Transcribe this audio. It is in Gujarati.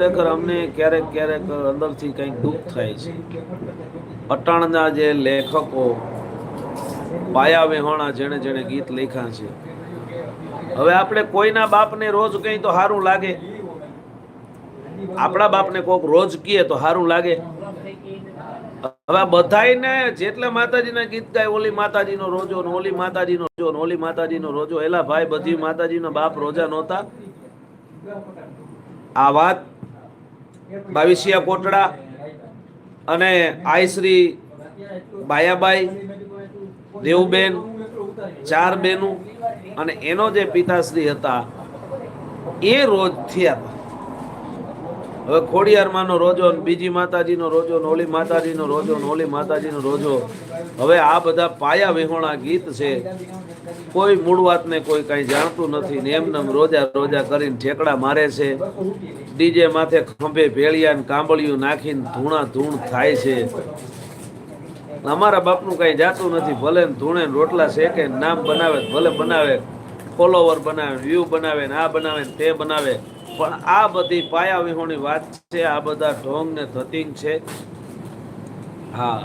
ખરેખર અમને ક્યારેક ક્યારેક અંદરથી કંઈક દુઃખ થાય છે. અટાણના જે લેખકો પાયા વિહોણા જેણે જેણે ગીત લખ્યા છે, હવે આપણે કોઈના બાપને રોજ કઈ તો સારું લાગે, આપણા બાપને કોક રોજ કીએ તો સારું લાગે. હવે બધાને જેટલા માતાજીના ગીત ગાય, ઓલી માતાજીનો રોજો, ઓલી માતાજીનો રોજો, ઓલી માતાજીનો રોજો, એલા ભાઈ બધી માતાજીના બાપ રોજા નહોતા. આ વાત બાવીસિયા કોટડા અને આઈશ્રી બાયાબાઈ, દેવબેન, 4 બેનું અને એનો જે પિતાશ્રી હતા એ રોજ થયા. હવે ખોડિયારમાંનો રોજો, બીજી માતાજીનો રોજો, ઓલી માતાજીનો રોજો, ઓલી માતાજીનો રોજો. હવે આ બધા પાયા વિહોણા ગીત છે. કોઈ મૂળ વાતને કોઈ કઈ જાણતું નથી ને એમને રોજા રોજા કરીને ઠેકડા મારે છે. ડીજે માથે ખંભે ભેળિયા ને કાંબળિયું નાખીને ધૂણા ધૂણ થાય છે. અમારા બાપનું કઈ જાતું નથી. ભલે ધૂણે રોટલા શેકે, નામ બનાવે ભલે બનાવે, ફોલોવર બનાવે, વ્યૂ બનાવે ને આ બનાવે ને તે બનાવે, પણ આ બધી પાયા વિહોણી વાત છે. આ બધા ઢોંગ ને ધતિંગ છે. હા,